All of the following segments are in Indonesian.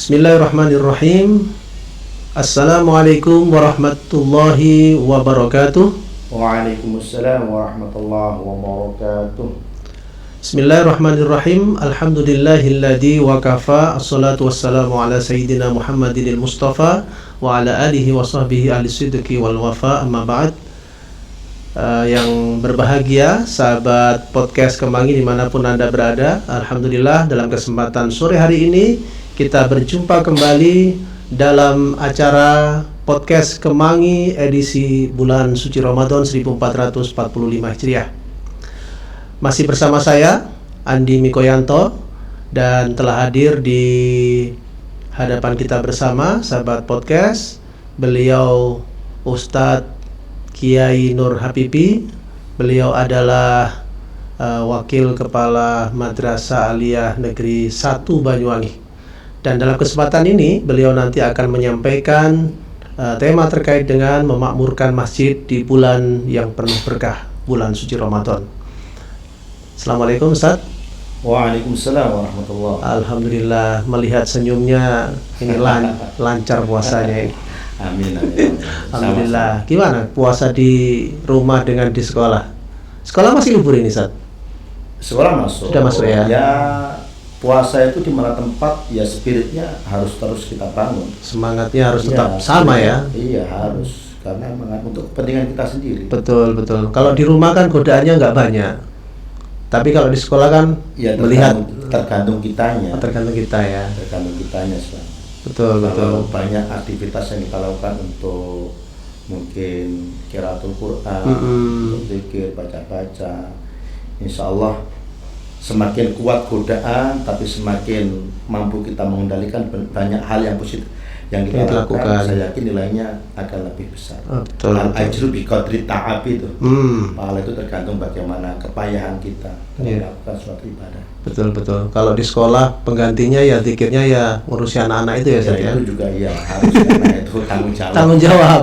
Bismillahirrahmanirrahim. Assalamualaikum warahmatullahi wabarakatuh. Waalaikumsalam warahmatullahi wabarakatuh. Bismillahirrahmanirrahim. Alhamdulillahilladzi wa kafa. Assalatu wassalamu ala sayyidina Muhammadinil Mustafa wa ala alihi wa sahbihi ahli sidqi wal wafa. Amma ba'd. Yang berbahagia sahabat podcast Kemangi dimanapun Anda berada, alhamdulillah dalam kesempatan sore hari ini kita berjumpa kembali dalam acara podcast Kemangi edisi bulan suci Ramadan 1445 Hijriah. Masih bersama saya Andi Mikoyanto dan telah hadir di hadapan kita bersama sahabat podcast beliau Ustadz Kiai Nur Habibi. Beliau adalah Wakil Kepala Madrasah Aliyah Negeri 1 Banyuwangi. Dan dalam kesempatan ini beliau nanti akan menyampaikan tema terkait dengan memakmurkan masjid di bulan yang penuh berkah, bulan suci Ramadan. Assalamualaikum Ustaz. Waalaikumsalam warahmatullahi. Alhamdulillah, melihat senyumnya ini lancar puasanya ini. Amin. Alhamdulillah. Gimana puasa di rumah dengan di sekolah? Sekolah masih libur ini, Ustaz? Sekolah masuk. Sudah masuk ya? Ya, puasa itu di mana tempat ya spiritnya harus terus kita bangun. Semangatnya harus tetap sama ya? Iya, harus. Karena untuk kepentingan kita sendiri. Betul. Kalau di rumah kan godaannya nggak banyak. Tapi kalau di sekolah kan ya, melihat tergantung kitanya. Tergantung kita ya. Tergantung kitanya, Ustaz. Betul. Banyak aktivitas yang kita lakukan untuk mungkin qiraatul Quran, untuk zikir, baca-baca. Insya Allah semakin kuat godaan, tapi semakin mampu kita mengendalikan banyak hal yang positif yang kita lakukan. Saya yakin nilainya akan lebih besar. Al-ajru bi qadri ta'ab itu. Pahala itu tergantung bagaimana kepayahan kita melakukan suatu ibadah. Betul. Kalau di sekolah penggantinya ya zikirnya ya ngurusi anak-anak itu ya, Ustaz ya. Itu juga ya harus karena itu tanggung jawab.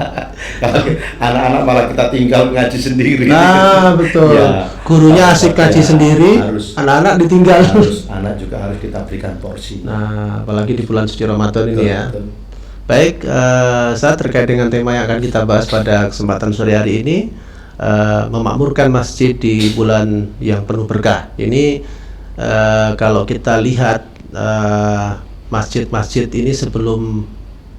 Anak-anak malah kita tinggal ngaji sendiri. Nah, betul. Ya, gurunya asik ngaji sendiri, anak-anak ditinggal. Anak juga harus kita berikan porsi. Nah, apalagi di bulan suci Ramadan ini ya. Betul. Baik, saat terkait dengan tema yang akan kita bahas pada kesempatan sore hari ini, memakmurkan masjid di bulan yang penuh berkah. Ini kalau kita lihat masjid-masjid ini sebelum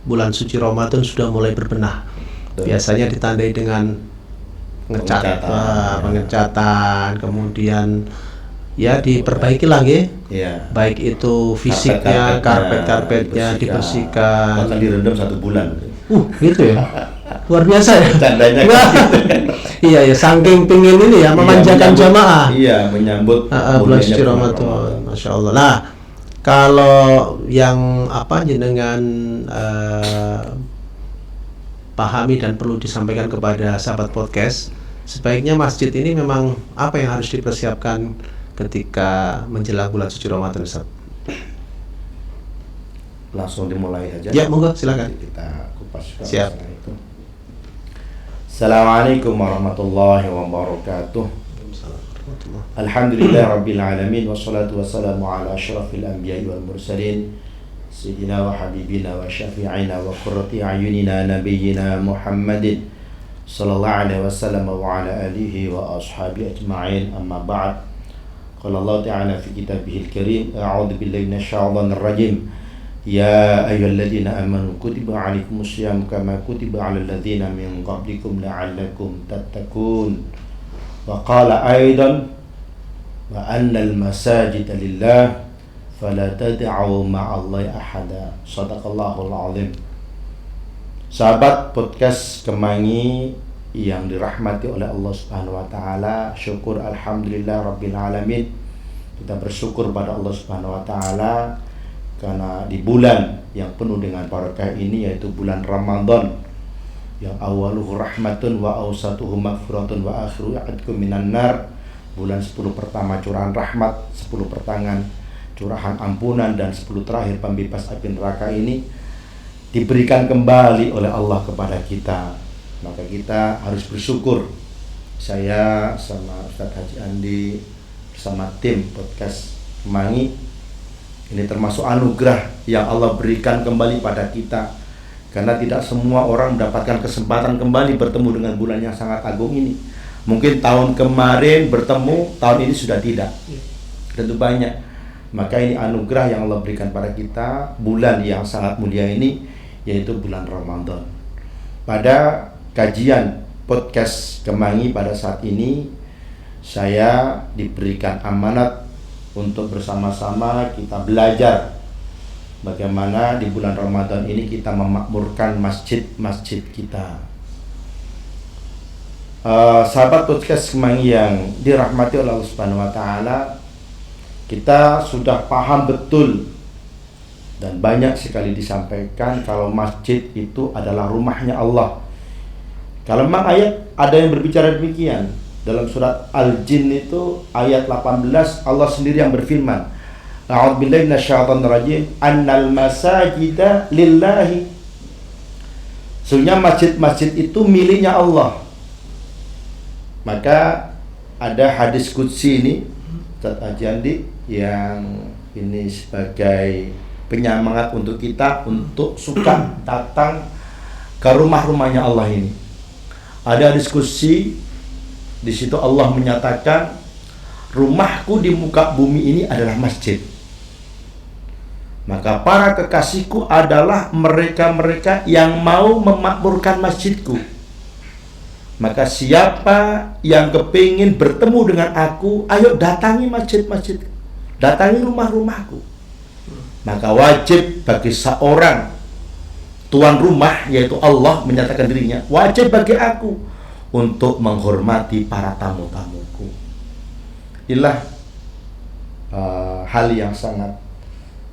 bulan suci Ramadan sudah mulai berbenah. Biasanya ditandai dengan pengecatan, kemudian ya diperbaiki lagi. Ya. Baik itu fisiknya, karpet-karpetnya dibersihkan. Bahkan direndam 1 bulan. Gitu ya. Luar biasa ya. Tandanya Iya, saking pingin ini ya memanjakan jamaah. Iya, menyambut bulan suci Ramadan. Masya Allah. Nah, kalau yang jenengan pahami dan perlu disampaikan kepada sahabat podcast, sebaiknya masjid ini memang apa yang harus dipersiapkan ketika menjelang bulan suci Ramadan, Ustaz? Langsung dimulai saja. Ya, monggo silakan. Kita kupas Siap. Itu. Assalamualaikum warahmatullahi wabarakatuh. Alhamdulillah rabbil alamin wassalatu wassalamu ala asyrafil anbiya'i wal mursalin sayyidina wa habibina wa syafi'ina wa qurrati a'yunina nabiyyina Muhammadin sallallahu alaihi wasallam wa ala alihi wa ashabihi ajma'in. Amma ba'd. Qala Allah ta'ala fi kitabihil karim, a'udzu billahi minasyaitonir rajim. Ya ayyuhalladzina amanu kutiba 'alaikumus syiyam kama kutiba 'alal ladzina min qablikum la'allakum tattaqun. Wa qala aidan wa annal masajida lillah fala tad'u ma'allahi ahada. Shadaqallahul 'azim. Sahabat podcast Kemangi yang dirahmati oleh Allah Subhanahu wa taala, syukur alhamdulillah rabbil alamin. Kita bersyukur pada Allah Subhanahu wa taala karena di bulan yang penuh dengan barakah ini, yaitu bulan Ramadan yang awaluhu rahmatun wa awsatuhu maghfiratun wa akhiru ya'adkum minan nar. Bulan 10 pertama curahan rahmat, 10 pertengahan curahan ampunan, dan 10 terakhir pembebas api neraka ini diberikan kembali oleh Allah kepada kita. Maka kita harus bersyukur. Saya sama Ustadz Haji Andi bersama tim podcast Kemangi Ini termasuk anugerah yang Allah berikan kembali pada kita, karena tidak semua orang mendapatkan kesempatan kembali bertemu dengan bulan yang sangat agung ini. Mungkin tahun kemarin bertemu, tahun ini sudah tidak. Tentu banyak. Maka ini anugerah yang Allah berikan pada kita, bulan yang sangat mulia ini, yaitu bulan Ramadan. Pada kajian podcast Kemangi pada saat ini, saya diberikan amanat untuk bersama-sama kita belajar bagaimana di bulan Ramadan ini kita memakmurkan masjid-masjid kita. Sahabat podcast Kemangi yang dirahmati oleh Allah Subhanahu wa taala, kita sudah paham betul dan banyak sekali disampaikan kalau masjid itu adalah rumahnya Allah. Kalau memang ayat ada yang berbicara demikian, dalam surat Al-Jin itu ayat 18 Allah sendiri yang berfirman, A'udzubillahi minasyaitonir rajim, annal masajida lillahi. Sesungguhnya masjid-masjid itu miliknya Allah. Maka ada hadis qudsi ini Ustaz Ajandi yang ini sebagai penyemangat untuk kita untuk suka datang ke rumah-rumahnya Allah ini. Ada diskusi di situ Allah menyatakan, rumahku di muka bumi ini adalah masjid. Maka para kekasihku adalah mereka-mereka yang mau memakmurkan masjidku. Maka siapa yang kepingin bertemu dengan aku, ayo datangi masjid-masjid, datangi rumah-rumahku. Maka wajib bagi seorang tuan rumah, yaitu Allah menyatakan dirinya, wajib bagi aku untuk menghormati para tamu-tamuku. Inilah hal yang sangat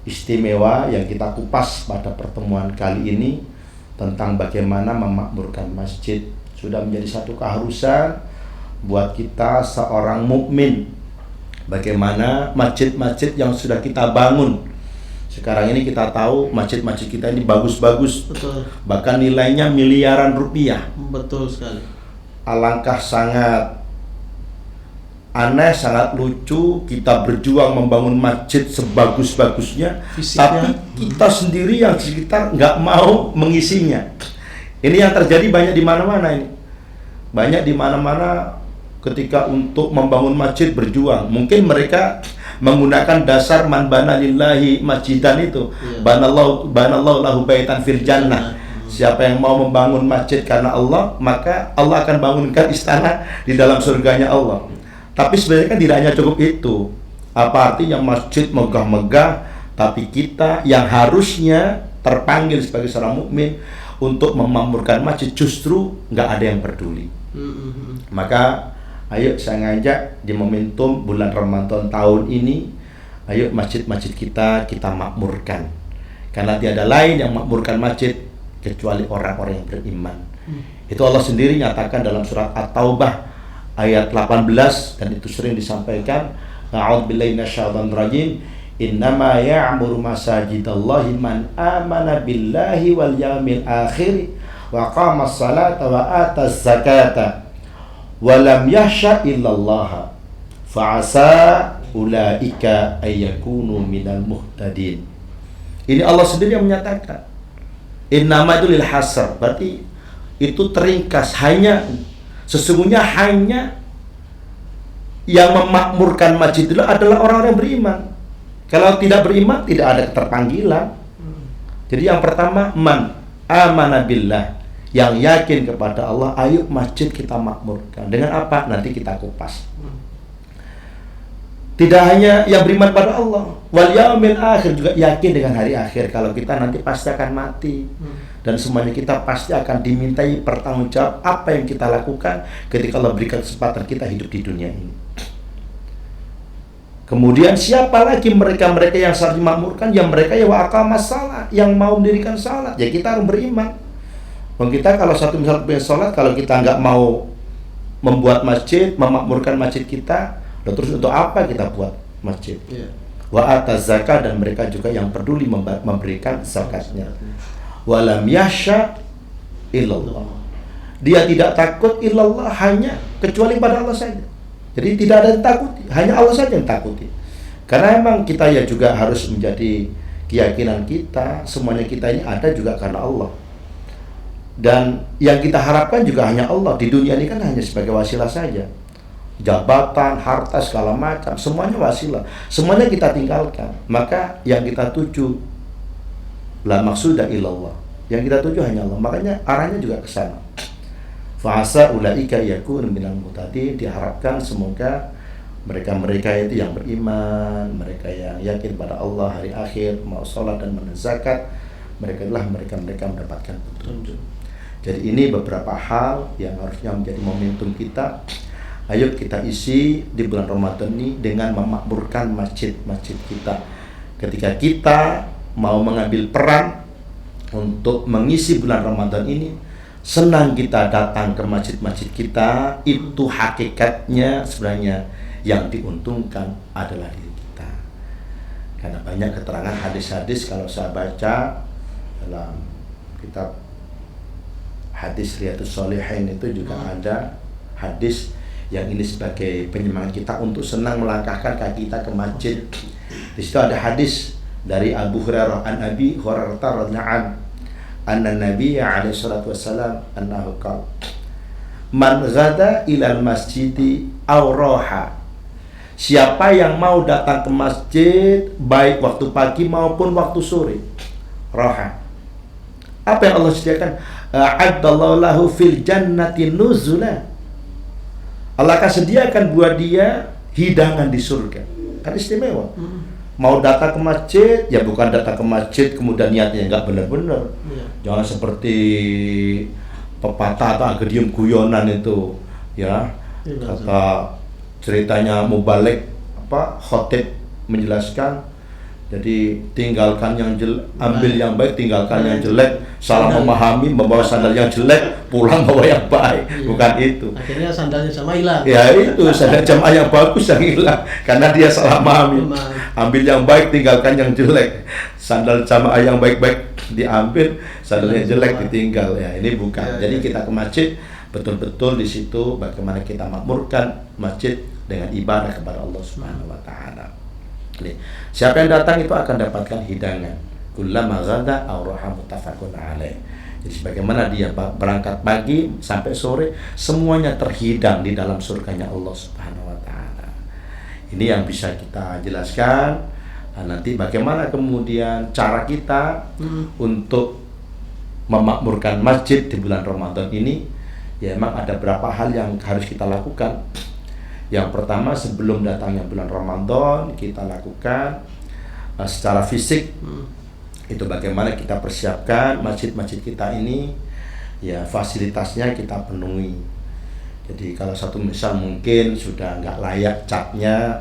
istimewa yang kita kupas pada pertemuan kali ini tentang bagaimana memakmurkan masjid. Sudah menjadi satu keharusan buat kita seorang mukmin. Bagaimana masjid-masjid yang sudah kita bangun. Sekarang ini kita tahu masjid-masjid kita ini bagus-bagus. Betul. Bahkan nilainya miliaran rupiah. Betul sekali. Alangkah sangat aneh, sangat lucu kita berjuang membangun masjid sebagus-bagusnya, tapi kita sendiri yang di sekitar nggak mau mengisinya. Ini yang terjadi banyak di mana-mana ini. Banyak di mana-mana ketika untuk membangun masjid berjuang. Mungkin mereka menggunakan dasar man bana lillahi masjidan itu. Banallahu lahu baitan fil jannah. Siapa yang mau membangun masjid karena Allah, maka Allah akan bangunkan istana di dalam surganya Allah. Tapi sebenarnya kan tidak hanya cukup itu. Apa artinya masjid megah-megah, tapi kita yang harusnya terpanggil sebagai seorang mukmin untuk memakmurkan masjid justru nggak ada yang peduli. Maka ayo saya ngajak di momentum bulan Ramadan tahun ini, ayo masjid-masjid kita makmurkan. Karena tiada lain yang makmurkan masjid kecuali orang-orang yang beriman. Itu Allah sendiri nyatakan dalam surat At-Taubah ayat 18, dan itu sering disampaikan, A'udzubillahi minasyaitonir rajim, innama ya'muru masajidallahi man amana billahi wal yawmil akhir wa qama as-salata wa ata az-zakata wa lam yahsha illallah fa'asa ulaika ayyakunu minal muhtadin. Ini Allah sendiri yang menyatakan. Innama itu lil hasr, berarti itu teringkas, sesungguhnya hanya yang memakmurkan masjid itu adalah orang-orang yang beriman. Kalau tidak beriman, tidak ada keterpanggilan. Jadi yang pertama, man amana billah, yang yakin kepada Allah, ayo masjid kita makmurkan. Dengan apa? Nanti kita kupas. Tidak hanya yang beriman pada Allah, wal yaumil akhir, juga yakin dengan hari akhir. Kalau kita nanti pasti akan mati, dan semuanya kita pasti akan dimintai pertanggungjawab apa yang kita lakukan ketika Allah berikan kesempatan kita hidup di dunia ini. Kemudian siapa lagi mereka-mereka yang harus dimakmurkan? Yang mereka ya wa aqamas shalah, yang mau mendirikan salat. Ya kita harus beriman. Kita kalau satu misal punya salat, kalau kita nggak mau membuat masjid, memakmurkan masjid kita, terus untuk apa kita buat masjid? Wa ataz zakat, dan mereka juga yang peduli memberikan zakatnya. Walam yasha illallah, dia tidak takut illallah, hanya kecuali pada Allah saja. Jadi tidak ada yang takuti, hanya Allah saja yang takuti. Karena memang kita ya juga harus menjadi keyakinan kita, semuanya kita ini ada juga karena Allah. Dan yang kita harapkan juga hanya Allah. Di dunia ini kan hanya sebagai wasilah saja. Jabatan, harta, segala macam, semuanya wasilah. Semuanya kita tinggalkan. Maka yang kita tuju, la maksuda illallah. Yang kita tuju hanya Allah. Makanya arahnya juga ke sana. Fa'asa ulaika yakun minal muhtadin. Diharapkan semoga mereka-mereka itu yang beriman, mereka yang yakin pada Allah, hari akhir, mau sholat dan menzakat, mereka adalah mereka-mereka mendapatkan petunjuk. Jadi ini beberapa hal yang harusnya menjadi momentum kita. Ayo kita isi di bulan Ramadan ini dengan memakmurkan masjid-masjid kita. Ketika kita mau mengambil peran untuk mengisi bulan Ramadan ini, senang kita datang ke masjid-masjid kita, itu hakikatnya sebenarnya yang diuntungkan adalah diri kita. Karena banyak keterangan hadis-hadis, kalau saya baca dalam kitab hadis Riyadhus Shalihin itu juga ada hadis yang ini sebagai penyemangat kita untuk senang melangkahkan kaki kita ke masjid. Di situ ada hadis dari Abu Hurairah an Abi Hurairah radhiyallahu anhu anna Nabiyya alaihi salatu wassalam annahu qala man ghada ilal masjidi aw raha, siapa yang mau datang ke masjid baik waktu pagi maupun waktu sore, raha, apa yang Allah sediakan, a'addallahu lahu fil jannati nuzula, Allah akan sediakan buat dia hidangan di surga. Kan istimewa. Mau datang ke masjid, ya bukan datang ke masjid kemudian niatnya nggak benar-benar. Jangan seperti pepatah atau agedium guyonan itu, ya. Kata ceritanya Mubalik, khotib menjelaskan, jadi tinggalkan yang jelek, ambil yang baik, tinggalkan yang jelek. Salah memahami, membawa sandal yang jelek, pulang bawa yang baik. Bukan itu. Akhirnya sandalnya sama hilang. Ya itu, sandal jamaah yang bagus yang hilang karena dia salah memahami. Ambil yang baik, tinggalkan yang jelek. Sandal jamaah yang baik-baik diambil, sandal yang jelek ditinggal. Ya ini bukan. Jadi kita ke masjid betul-betul di situ bagaimana kita makmurkan masjid dengan ibadah kepada Allah Subhanahu wa taala. Siapa yang datang itu akan dapatkan hidangan. Kullama ghada aw raha muttafaqun alaih. Jadi sebagaimana dia berangkat pagi sampai sore, semuanya terhidang di dalam surganya Allah Subhanahu wa taala. Ini yang bisa kita jelaskan. Nah, nanti bagaimana kemudian cara kita untuk memakmurkan masjid di bulan Ramadan ini? Ya memang ada beberapa hal yang harus kita lakukan. Yang pertama, sebelum datangnya bulan Ramadan, kita lakukan secara fisik itu bagaimana kita persiapkan masjid-masjid kita ini, ya fasilitasnya kita penuhi. Jadi kalau satu misal mungkin sudah nggak layak catnya,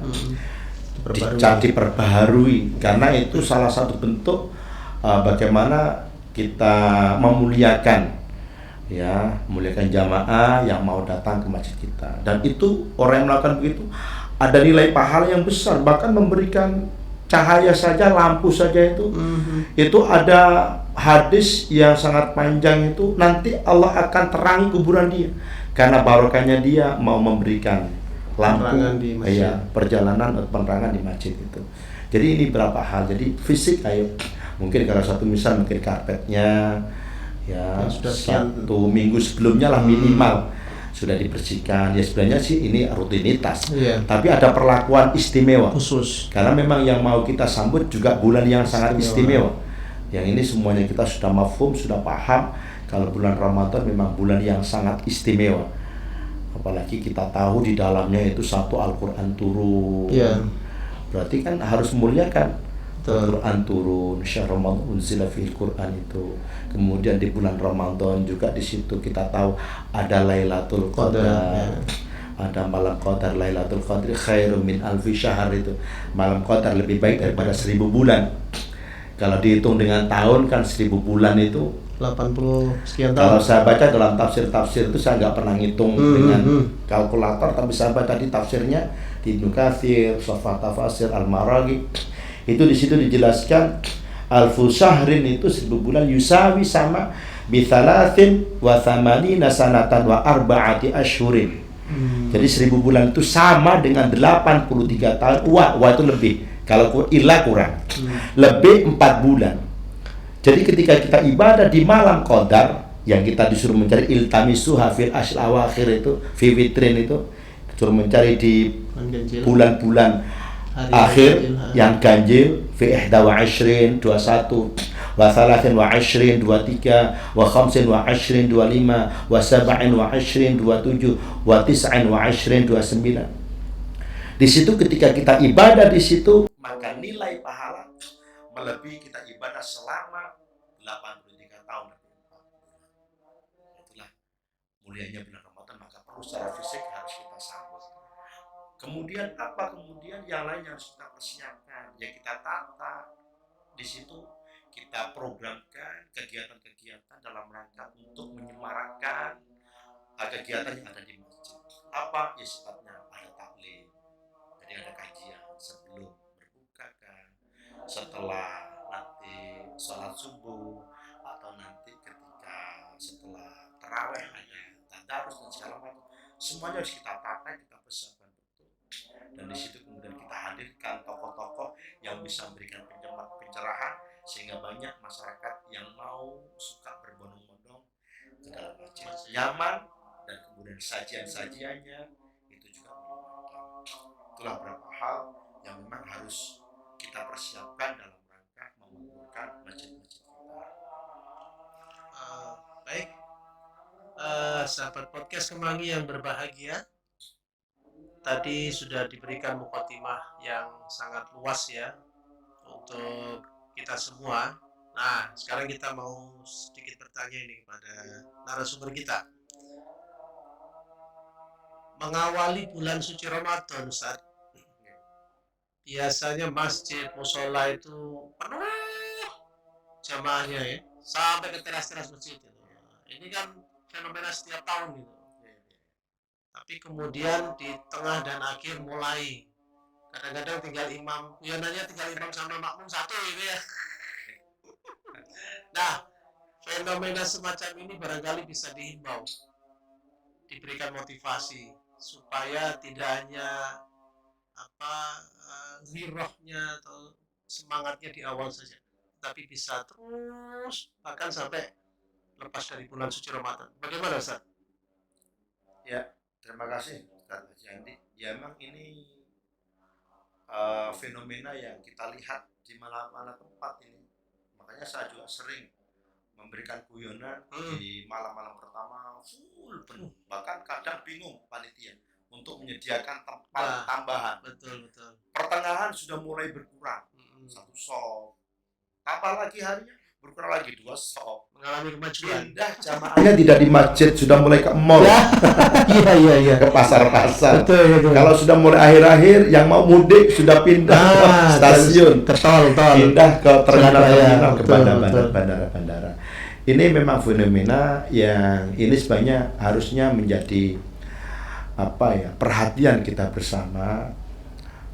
diperbaharui, karena itu salah satu bentuk bagaimana kita memuliakan, ya, memuliakan jamaah yang mau datang ke masjid kita. Dan itu orang yang melakukan begitu ada nilai pahala yang besar, bahkan memberikan cahaya saja, lampu saja itu ada hadis yang sangat panjang itu, nanti Allah akan terangi kuburan dia karena barokahnya dia mau memberikan lampu di ya, perjalanan atau penerangan di masjid itu. Jadi ini berapa hal. Jadi fisik, ayo mungkin kalau satu misal mungkin karpetnya ya sudah satu minggu sebelumnya lah minimal sudah dibersihkan. Ya sebenarnya sih ini rutinitas, tapi ada perlakuan istimewa khusus karena memang yang mau kita sambut juga bulan yang sangat istimewa. Yang ini semuanya kita sudah mafhum, sudah paham kalau bulan Ramadan memang bulan yang sangat istimewa. Apalagi kita tahu di dalamnya itu satu Al-Quran turun, berarti kan harus muliakan. Al-Quran turun, syahr Ramadan unzila fil Quran itu. Kemudian di bulan Ramadan juga di situ kita tahu ada Lailatul Qadar, ada malam Qadar. Lailatul Qadar khairum min alfi syahr, itu malam Qadar lebih baik daripada 1000 bulan. Kalau dihitung dengan tahun kan 1000 bulan itu 80 sekian tahun. Kalau saya baca dalam tafsir-tafsir itu saya nggak pernah ngitung dengan kalkulator, tapi saya baca di tafsirnya di Ibnu Katsir, Shafat Tafsir Al-Maraghi, itu di situ dijelaskan alfu syahrin itu 1000 bulan yusawi sama bi thalathin wa thamanina sanatan wa arba'ati asyhurin. Jadi 1000 bulan itu sama dengan 83 tahun. Wah itu lebih. Kalau illa kurang. Lebih 4 bulan. Jadi ketika kita ibadah di malam qadar, yang kita disuruh mencari iltamisuha fil ashil awakhir itu, fi witrin itu, disuruh mencari di bulan-bulan akhir yang ganjil, fi 21, 21, wa 23, wa 23, wa 25, wa 25, wa 27, wa 29, 29. Di situ ketika kita ibadah di situ, maka nilai pahala melebihi kita ibadah selama 83 tahun. Itulah mulianya bulan Ramadan, maka perlu secara fisik harus kita sambut. Kemudian apa? Kemudian yang lain yang harus kita persiapkan, ya kita tata. Di situ kita programkan kegiatan-kegiatan dalam rangka untuk menyemarakkan kegiatan yang ada di masjid. Apa? Ya sifatnya ada taklim. Jadi ada kajian sebelum berbuka kan, setelah nanti sholat subuh, atau nanti ketika setelah taraweh ada tadarus dan segala macam. Semuanya harus kita tata, kita persiapkan betul. Dan di situ kemudian kita hadirkan tokoh-tokoh yang bisa memberikan pencerahan sehingga banyak masyarakat yang mau suka berbondong-bondong ke dalam masjid, nyaman, dan kemudian sajian-sajiannya itu juga menyenangkan. Itulah beberapa hal yang memang harus kita persiapkan dalam rangka memakmurkan masjid-masjid kita. Baik, sahabat podcast Kemangi yang berbahagia, tadi sudah diberikan mukadimah yang sangat luas ya untuk kita semua. Nah, sekarang kita mau sedikit bertanya ini kepada narasumber kita. Mengawali bulan suci Ramadan, Ustaz, biasanya masjid, musola itu penuh jamaahnya ya, sampai ke teras-teras masjid itu. Ini kan fenomena setiap tahun gitu. Tapi kemudian di tengah dan akhir mulai kadang-kadang tinggal imam, kuyonannya tinggal imam sama makmum satu gitu ya. Nah, fenomena semacam ini barangkali bisa dihimbau, diberikan motivasi supaya tidak hanya girohnya atau semangatnya di awal saja, tapi bisa terus bahkan sampai lepas dari bulan suci Ramadan. Bagaimana Ustaz? Ya, terima kasih Ustaz Haji. Ya memang ini fenomena yang kita lihat di mana-mana tempat ini. Makanya saya juga sering memberikan guyonan di malam-malam pertama full penuh. Bahkan kadang bingung panitia untuk menyediakan tempat tambahan. Betul. Pertengahan sudah mulai berkurang, 1 soft. Tambah lagi harinya berkurang lagi 2 soft. Mengalami kemajuan. Pindah jamaahnya tidak di masjid, sudah mulai ke mall. Iya. Ke pasar-pasar. Betul. Kalau sudah mulai akhir-akhir, yang mau mudik sudah pindah ke stasiun, ke tol. pindah ke terminal, ke bandara-bandara. Ini memang fenomena yang ini sebenarnya harusnya menjadi perhatian kita bersama.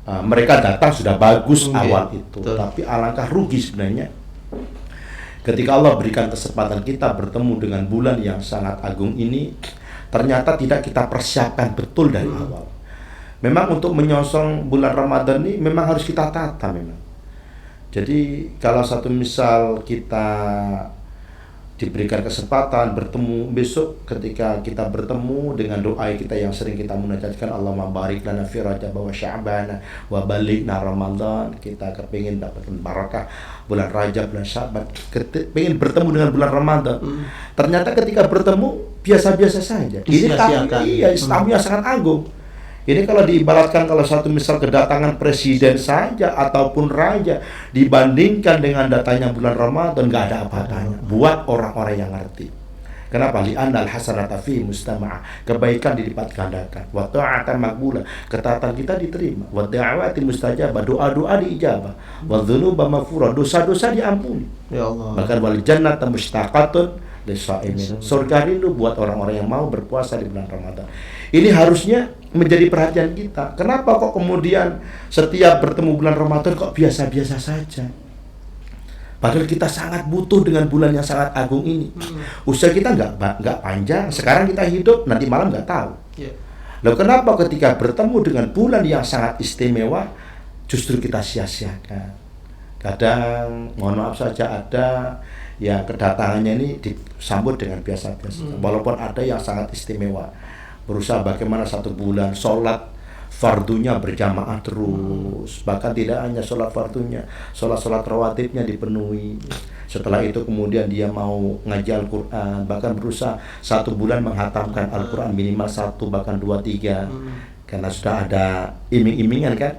Mereka datang sudah bagus awal itu, tapi alangkah rugi sebenarnya ketika Allah berikan kesempatan kita bertemu dengan bulan yang sangat agung ini, ternyata tidak kita persiapkan betul dari awal. Memang untuk menyongsong bulan Ramadan ini memang harus kita tata memang. Jadi kalau satu misal kita diberikan kesempatan bertemu besok, ketika kita bertemu dengan doa kita yang sering kita munajatkan, Allahumma barik lana fi Rajab wa Sya'ban wa balighna Ramadan, kita kepingin dapat barakah bulan Rajab, bulan Sya'ban, pengen bertemu dengan bulan Ramadan. Ternyata ketika bertemu biasa-biasa saja. Ini tamu yang sangat agung. Ini kalau diibaratkan, kalau satu misal kedatangan presiden saja ataupun raja dibandingkan dengan datanya bulan Ramadan, nggak ada apa-apanya buat orang-orang yang ngerti. Kenapa? Li'annal hasanata fi mustama'ah, kebaikan dilipat gandakan. Wa ta'atan maqbulah, ketaatan kita diterima. Wa da'awati mustajabah, doa-doa diijabah. Wa dzunuba maghfurah, dosa-dosa diampuni. Ya Allah. Bahkan wal jannatu mushtaqatun lis-sha'imin, surga rindu buat orang-orang yang mau berpuasa di bulan Ramadan. Ini harusnya menjadi perhatian kita. Kenapa kok kemudian setiap bertemu bulan Ramadan kok biasa-biasa saja? Padahal kita sangat butuh dengan bulan yang sangat agung ini. Usia kita nggak panjang. Sekarang kita hidup, nanti malam nggak tahu. Lalu kenapa ketika bertemu dengan bulan yang sangat istimewa, justru kita sia-siakan. Kadang mohon maaf saja ada yang kedatangannya ini disambut dengan biasa-biasa, walaupun ada yang sangat istimewa, berusaha bagaimana 1 bulan sholat fardunya berjamaah terus, bahkan tidak hanya sholat fardunya, sholat rawatibnya dipenuhi. Setelah itu kemudian dia mau ngaji Al-Quran, bahkan berusaha 1 bulan menghatamkan Al-Quran minimal 1, bahkan 2, 3, karena sudah ada iming-imingan kan.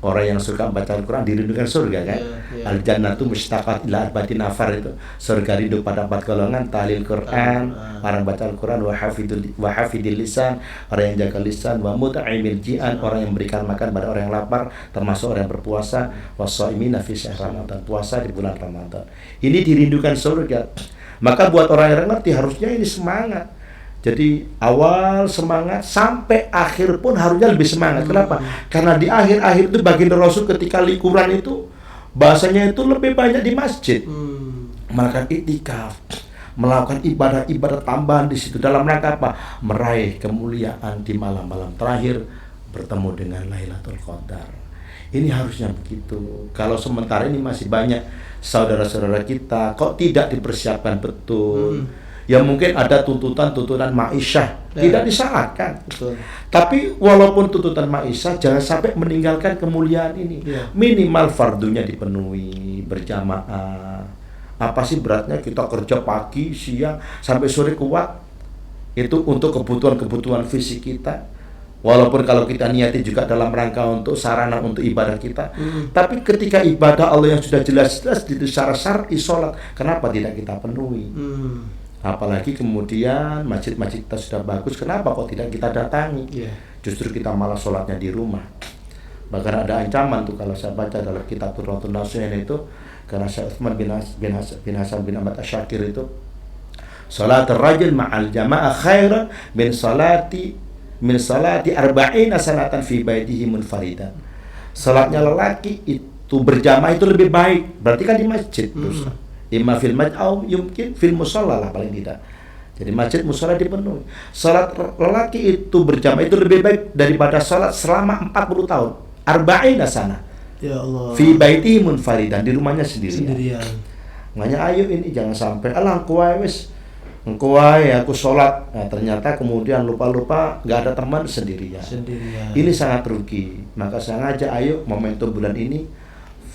Orang yang suka baca Al-Quran dirindukan surga kan. Al-jannatu mustaqat ila arba'ati nafar, itu surga rindu pada 4 golongan: tahlil Quran, orang baca Al-Quran, wa hafidil lisan, orang yang jaga lisan, wa mut'imil ji'an, orang yang berikan makan pada orang yang lapar, termasuk orang yang berpuasa, was-shaimina fi syahr Ramadan, puasa di bulan Ramadan. Ini dirindukan surga. Maka buat orang yang ngerti harusnya ini semangat. Jadi awal semangat sampai akhir pun harusnya lebih semangat. Kenapa? Karena di akhir-akhir itu baginda Rasul ketika liburan itu bahasanya itu lebih banyak di masjid, melakukan iktikaf, melakukan ibadah-ibadah tambahan di situ dalam rangka apa? Meraih kemuliaan di malam-malam terakhir, bertemu dengan Lailatul Qadar. Ini harusnya begitu. Kalau sementara ini masih banyak saudara-saudara kita kok tidak dipersiapkan betul. Ya mungkin ada tuntutan ma'isyah, tidak disalahkan. Tapi walaupun tuntutan ma'isyah, jangan sampai meninggalkan kemuliaan ini. Minimal fardunya dipenuhi, berjamaah. Apa sih beratnya kita kerja pagi, siang, sampai sore kuat? Itu untuk kebutuhan fisik kita. Walaupun kalau kita niati juga dalam rangka untuk sarana untuk ibadah kita. Tapi ketika ibadah Allah yang sudah jelas-jelas di syarat-syarat sholat, kenapa tidak kita penuhi? Apalagi kemudian masjid-masjid kita sudah bagus, kenapa kok tidak kita datangi? Justru kita malah sholatnya di rumah. Bahkan ada ancaman tuh kalau saya baca dalam kitab Turratun Nasuhin itu, karena Syekh Utsman bin Hasan bin Ahmad Asy-Syakir itu, salat ar-rajul ma'al jama'ah khairan min salati arba'ina salatan fi baitihi munfaridan. Salatnya lelaki itu berjamaah itu lebih baik, berarti kan di masjid terus. Imma fil maj'au yumkin fil musalla lah paling tidak. Jadi masjid musalla dipenuhi. Salat lelaki itu berjamaah itu lebih baik daripada salat selama 40 tahun. Arba'ina sana. Ya Allah. Fi baiti munfaridan, di rumahnya sendirian. Makanya ayo ini jangan sampai engko wae aku salat. Nah, ternyata kemudian lupa-lupa enggak ada teman sendirian. Ini sangat rugi. Maka saya ngajak ayo momentum bulan ini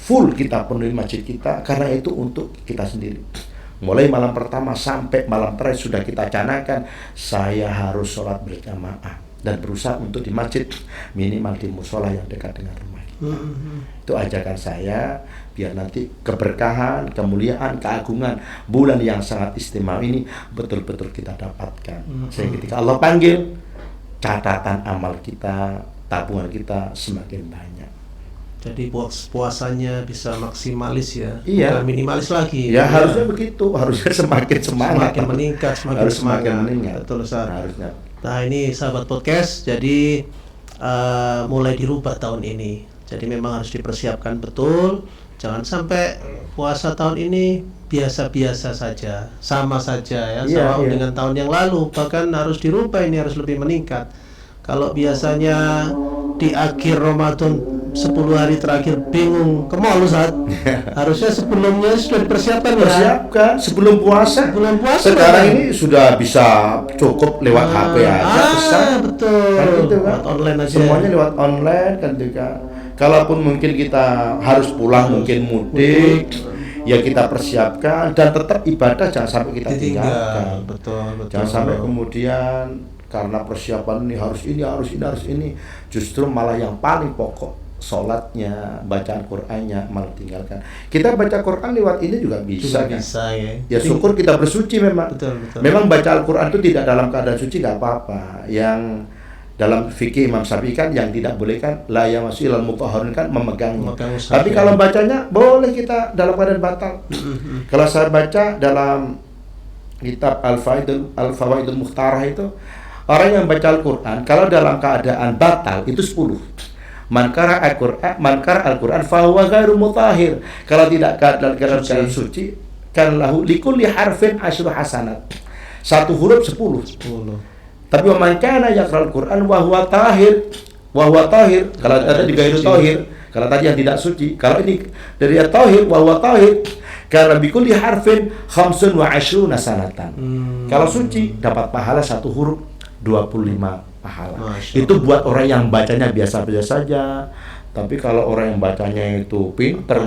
full kita penuhi masjid kita, karena itu untuk kita sendiri. Mulai malam pertama sampai malam terakhir sudah kita canangkan, saya harus sholat berjamaah dan berusaha untuk di masjid, minimal di musola yang dekat dengan rumah. Itu ajakan saya, biar nanti keberkahan, kemuliaan, keagungan bulan yang sangat istimewa ini betul-betul kita dapatkan. Sehingga ketika Allah panggil, catatan amal kita, tabungan kita semakin banyak. Jadi puasanya bisa maksimalis ya, bukan minimalis lagi. Ya harusnya begitu, harusnya semakin semangat, semakin meningkat, semakin meningkat. Betul, Ustaz. Harusnya. Nah ini sahabat podcast, jadi mulai dirubah tahun ini. Jadi memang harus dipersiapkan betul. Jangan sampai puasa tahun ini biasa-biasa saja, sama saja ya, sama dengan tahun yang lalu. Bahkan harus dirubah, ini harus lebih meningkat. Kalau biasanya di akhir Ramadan 10 hari terakhir bingung ke mall, Ustaz. Harusnya sebelumnya sudah dipersiapkan sebelum puasa. Sekarang ini sudah bisa cukup lewat HP aja, betul. Kan gitu kan? Lewat online aja. Semuanya lewat online kan juga. Kalaupun mungkin kita harus pulang, mungkin mudik, ya kita persiapkan, dan tetap ibadah jangan sampai kita tinggalkan. Betul. Jangan sampai kemudian karena persiapan ini harus ini, justru malah yang paling pokok sholatnya, bacaan Qur'annya malah tinggalkan. Kita baca Qur'an lewat ini juga bisa kan? Ya syukur kita bersuci memang. Betul. Memang baca Al-Quran itu tidak dalam keadaan suci nggak apa-apa. Yang dalam fikih Imam Syafi'i kan yang tidak boleh kan la yamassil al-mutahharun kan memegangnya. Tapi kalau bacanya boleh kita dalam keadaan batal. Kalau saya baca dalam kitab Al-Fawaidul Mukhtarah itu, orang yang baca Al-Quran kalau dalam keadaan batal itu 10. Man qara al-Quran fa huwa ghairu mutahhir. Kalau tidak dalam keadaan suci, kan lahu likulli harfin asyru hasanat. Satu huruf 10. Tapi man kana yaqra al-Quran wa huwa tahir, kalau ada di ghairu tahir, Kalau tadi yang tidak suci, kalau ini dari tauhid, wa huwa tauhid, karena bikulli harfin 25 sanatan. Kalau suci dapat pahala satu huruf 25 pahala. Itu buat orang yang bacanya biasa-biasa saja. Tapi kalau orang yang bacanya itu pinter,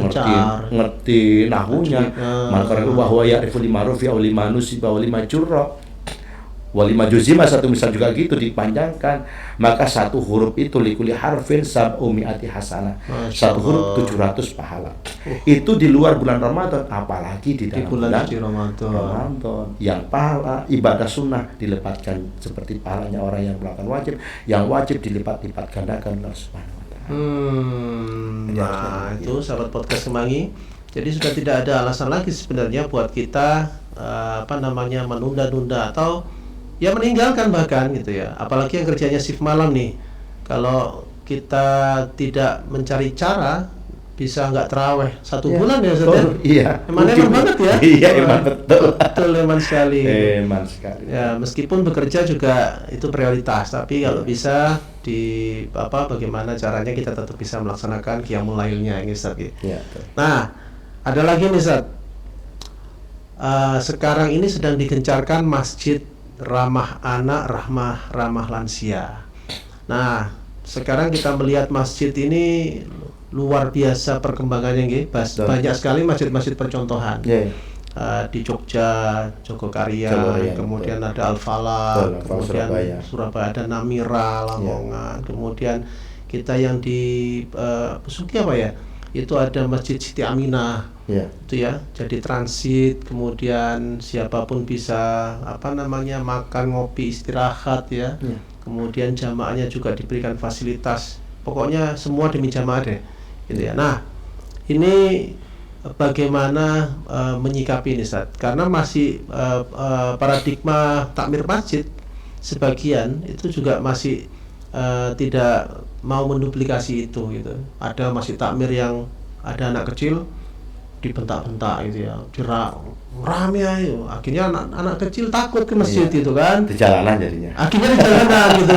ngerti nahwunya, maka wa huwa ya'rifu lima'ruf ya lima nusiba wa lima jurra wa lima juzima, satu misal juga gitu dipanjangkan, maka satu huruf itu likuli harfin sab'umi'ati hasanah, satu huruf 700 pahala. Itu di luar bulan Ramadan, apalagi di dalam bulan Ramadan yang pahala ibadah sunnah dilipatkan seperti pahalanya orang yang melakukan wajib, yang wajib dilipat-lipat gandakan Allah Subhanahu wa taala. Nah, itu sahabat podcast Kemangi. Jadi sudah tidak ada alasan lagi sebenarnya buat kita menunda-nunda atau ya meninggalkan bahkan gitu ya. Apalagi yang kerjanya shift malam nih. Kalau kita tidak mencari cara, bisa nggak terawih 1 bulan ya Ustaz? Iya. Eman banget ya? Iya, eman betul. Betul, eman sekali. Eman sekali. Ya, meskipun bekerja juga itu prioritas, tapi kalau bisa bagaimana caranya kita tetap bisa melaksanakan qiyamul lailnya ini Ustaz. Iya. Nah, ada lagi nih Ustaz. Sekarang ini sedang digencarkan masjid ramah anak, ramah lansia. Nah, sekarang kita melihat masjid ini luar biasa perkembangannya, banyak sekali masjid-masjid percontohan. Di Jogja, Jogokarya, kemudian ada Al-Falah, kemudian Surabaya ada Namira, Lamongan, kemudian kita yang di Besuki itu ada Masjid Siti Aminah. Itu ya, jadi transit, kemudian siapapun bisa makan, ngopi, istirahat ya. Kemudian jamaahnya juga diberikan fasilitas. Pokoknya semua demi jamaah deh. Gitu ya. Nah, ini bagaimana menyikapi ini Ustaz? Karena masih paradigma takmir masjid sebagian itu juga masih tidak mau menduplikasi itu gitu. Ada masih takmir yang ada anak kecil dibentak-bentak gitu ya, rame ayo, akhirnya anak kecil takut ke masjid itu kan, di jalanan jadinya, akhirnya di jalanan gitu.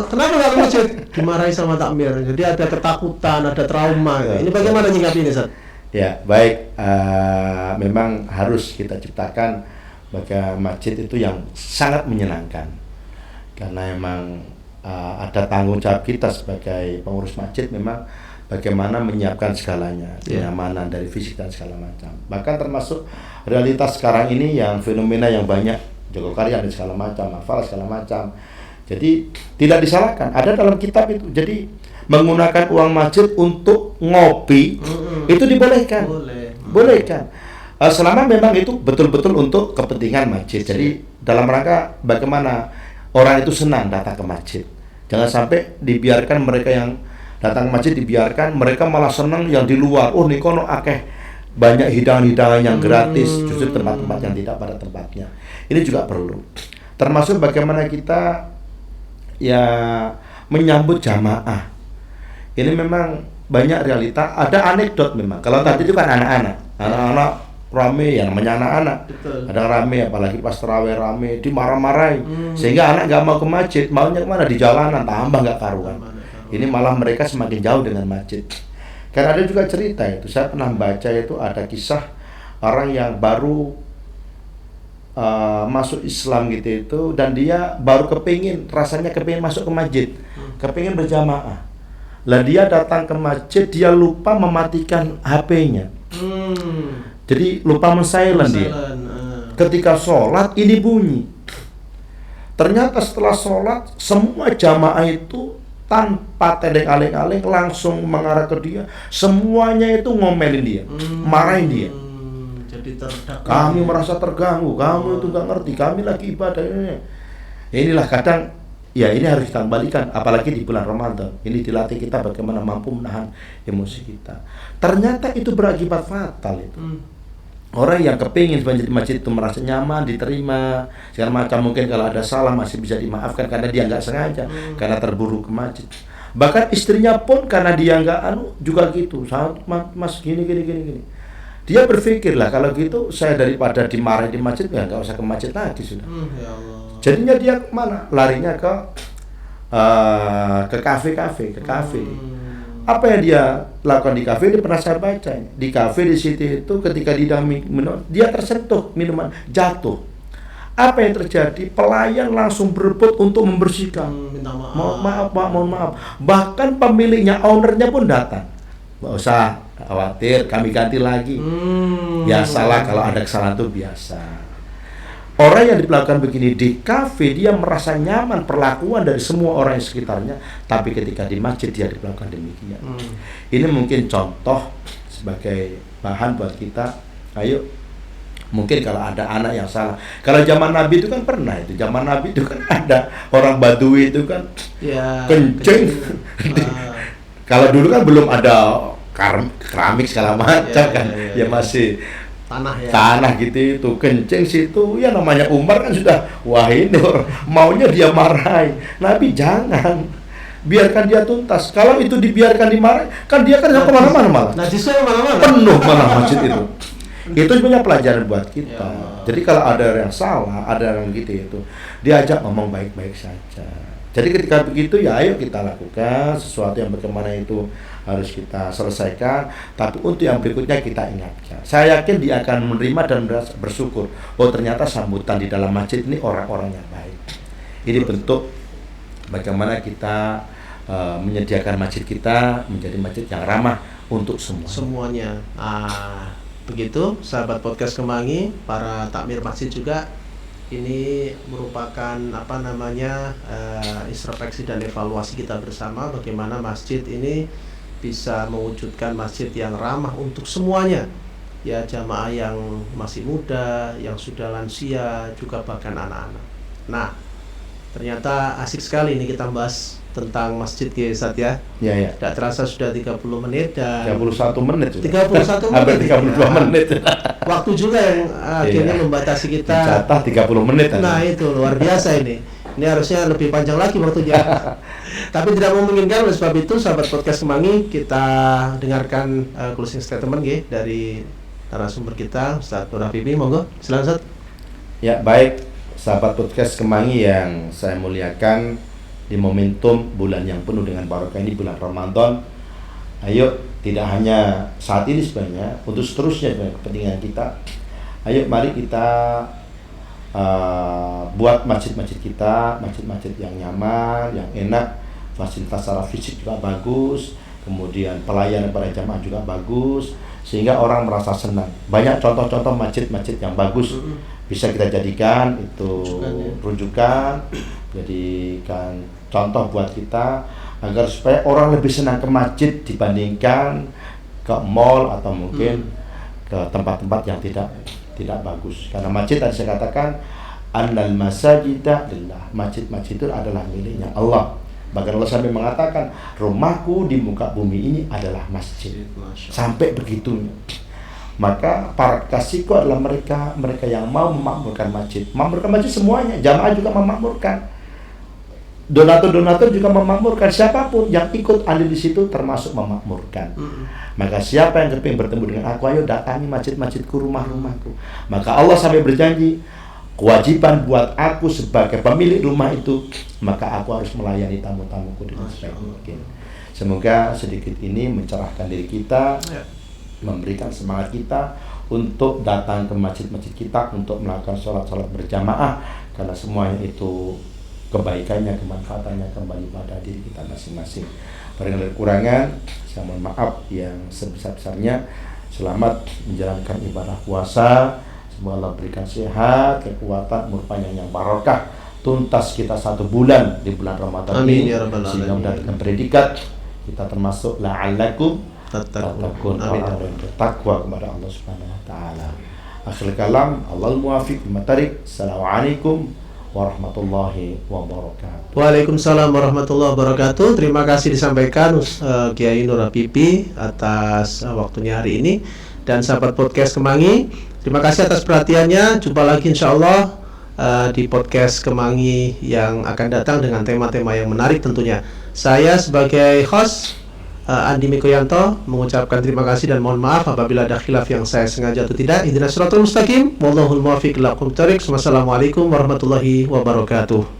Kenapa nggak ke masjid? Dimarahi sama takmir, jadi ada ketakutan, ada trauma. Ini bagaimana nyikapi ini Ustaz? Ya baik, memang harus kita ciptakan bagi masjid itu yang sangat menyenangkan, karena memang ada tanggung jawab kita sebagai pengurus masjid memang bagaimana menyiapkan segalanya, kenyamanan dari fisik dan segala macam. Bahkan termasuk realitas sekarang ini yang fenomena yang banyak, Jogokarya dan segala macam, Al-Falah segala macam. Jadi tidak disalahkan, ada dalam kitab itu. Jadi menggunakan uang masjid untuk ngopi itu dibolehkan. Bolehkan. Selama memang itu betul-betul untuk kepentingan masjid. Jadi dalam rangka bagaimana orang itu senang datang ke masjid. Jangan sampai dibiarkan mereka yang datang ke masjid dibiarkan, mereka malah senang yang di luar. Oh nikono akeh banyak hidangan-hidangan yang gratis, justru tempat-tempat yang tidak pada tempatnya. Ini juga perlu. Termasuk bagaimana kita ya menyambut jamaah. Ini memang banyak realita, ada anekdot memang. Kalau tadi itu kan anak-anak rame, yang namanya anak-anak. Ada rame, apalagi pas tarawih rame, dimarah-marahin. Sehingga anak nggak mau ke masjid, maunya kemana? Di jalanan, tambah nggak karuan. Ini malah mereka semakin jauh dengan masjid. Karena ada juga cerita itu, saya pernah baca itu ada kisah orang yang baru masuk Islam gitu itu, dan dia baru rasanya kepingin masuk ke masjid, kepingin berjamaah. Lah dia datang ke masjid, dia lupa mematikan HP-nya. Jadi lupa men-silent dia. Ketika sholat ini bunyi. Ternyata setelah sholat semua jamaah itu tanpa tedeng aleng-aleng langsung mengarah ke dia, semuanya itu ngomelin dia, marahin dia. Jadi kami merasa terganggu, kamu itu nggak ngerti, kami lagi ibadah ini. Inilah kadang, ya ini harus kita kembalikan, apalagi di bulan Ramadan. Ini dilatih kita bagaimana mampu menahan emosi kita. Ternyata itu berakibat fatal itu. Orang yang kepingin di masjid itu merasa nyaman, diterima, segala macam, mungkin kalau ada salah masih bisa dimaafkan karena dia nggak sengaja, karena terburu ke masjid. Bahkan istrinya pun karena dia nggak juga gitu, mas gini. Dia berpikir lah kalau gitu saya daripada dimarahin di masjid ya nggak usah ke masjid lagi sudah. Ya Allah. Jadinya dia kemana? Larinya ke kafe. Apa yang dia lakukan di kafe, dia pernah saya baca. Di kafe di situ itu ketika dia minum, dia tersentuh minuman, jatuh. Apa yang terjadi? Pelayan langsung berebut untuk membersihkan. Minta maaf. Mohon maaf Pak, mohon maaf. Bahkan pemiliknya, ownernya pun datang. Nggak usah khawatir, kami ganti lagi. Biasalah kalau ada kesalahan itu biasa. Orang yang diperlakukan begini di kafe, dia merasa nyaman perlakuan dari semua orang yang sekitarnya. Tapi ketika di masjid dia diperlakukan demikian. Ini mungkin contoh sebagai bahan buat kita. Ayo, mungkin kalau ada anak yang salah. Kalau zaman Nabi itu kan pernah itu. Zaman Nabi itu kan ada orang Badui itu kan Ya, kencing. Kalau dulu kan belum ada keramik segala macam kan. Ya masih tanah gitu itu, kencing situ. Ya namanya Umar kan sudah, wah ini maunya dia marahi. Nabi jangan, biarkan dia tuntas. Kalau itu dibiarkan dimarahi, kan dia kan kemana-mana malah. Najisnya kemana-mana. Penuh malah masjid itu. Itu sebenarnya pelajaran buat kita. Jadi kalau ada yang salah, ada yang gitu itu, diajak ngomong baik-baik saja. Jadi ketika begitu ya ayo kita lakukan sesuatu yang bagaimana itu harus kita selesaikan. Tapi untuk yang berikutnya kita ingatkan. Saya yakin dia akan menerima dan bersyukur. Oh ternyata sambutan di dalam masjid ini orang-orang yang baik. Ini bentuk bagaimana kita menyediakan masjid kita menjadi masjid yang ramah untuk semuanya. Begitu sahabat podcast Kemangi, para takmir masjid juga. Ini merupakan introspeksi dan evaluasi kita bersama bagaimana masjid ini bisa mewujudkan masjid yang ramah untuk semuanya. Ya, jamaah yang masih muda, yang sudah lansia, juga bahkan anak-anak. Nah, ternyata asik sekali ini kita bahas tentang masjid ya Ustaz ya. Iya. Tidak terasa sudah 30 menit dan 31 menit. 31 menit. Hampir 32 menit. Waktu juga yang akhirnya membatasi kita. Jatah 30 menit. Nah, itu luar biasa ini. Ini harusnya lebih panjang lagi waktunya. Tapi tidak memungkinkan, oleh sebab itu sahabat podcast Kemangi, kita dengarkan closing statement dari narasumber kita, Ustaz Nur Habibie. Monggo, silakan Ustaz. Ya, baik sahabat podcast Kemangi yang saya muliakan, di momentum bulan yang penuh dengan barokah ini, bulan Ramadan. Ayo, tidak hanya saat ini sebenarnya, untuk seterusnya dengan kepentingan kita. Ayo mari kita buat masjid-masjid kita, masjid-masjid yang nyaman, yang enak, fasilitas secara fisik juga bagus, kemudian pelayanan para jamaah juga bagus, sehingga orang merasa senang. Banyak contoh-contoh masjid-masjid yang bagus bisa kita jadikan itu rujukan, jadikan contoh buat kita agar supaya orang lebih senang ke masjid dibandingkan ke mall atau mungkin ke tempat-tempat yang tidak bagus. Karena masjid tadi saya katakan annal masajida lillah, masjid-masjid itu adalah miliknya Allah. Bahkan Allah sampai mengatakan rumahku di muka bumi ini adalah masjid. Sampai begitunya. Maka para kasihku adalah mereka yang mau memakmurkan masjid. Memakmurkan masjid semuanya, jamaah juga memakmurkan. Donatur-donatur juga memakmurkan, siapapun yang ikut andil di situ termasuk memakmurkan. Maka siapa yang kepingin bertemu dengan aku, ayo datangi masjid-masjidku, rumah-rumahku. Maka Allah sampai berjanji, kewajiban buat aku sebagai pemilik rumah itu, maka aku harus melayani tamu-tamuku dengan sebaik mungkin. Semoga sedikit ini mencerahkan diri kita, memberikan semangat kita untuk datang ke masjid-masjid kita untuk melakukan sholat-sholat berjamaah, karena semuanya itu kebaikannya, kemanfaatannya kembali pada diri kita masing-masing. Barangkali kekurangan, saya mohon maaf yang sebesar-besarnya. Selamat menjalankan ibadah puasa. Semoga Allah berikan sehat, kekuatan, umur panjang yang barokah, tuntas kita 1 bulan di bulan Ramadan ini, sehingga mendapatkan predikat kita termasuk la'allakum tattaqun, orang yang bertakwa kepada Allah Subhanahu wa taala. Akhir kalam, Allahul muwaffiq lima thariq. Assalamualaikum warahmatullahi wabarakatuh. Waalaikumsalam warahmatullahi wabarakatuh. Terima kasih disampaikan Kiai Nur Habibie atas waktunya hari ini. Dan sahabat podcast Kemangi, terima kasih atas perhatiannya. Jumpa lagi insyaallah di podcast Kemangi yang akan datang dengan tema-tema yang menarik tentunya. Saya sebagai host Andi Mikoyanto mengucapkan terima kasih dan mohon maaf apabila ada khilaf yang saya sengaja atau tidak. Ihdinas siratal mustaqim, wallahul muwaffiq ila aqwamit thoriq. Wassalamualaikum warahmatullahi wabarakatuh.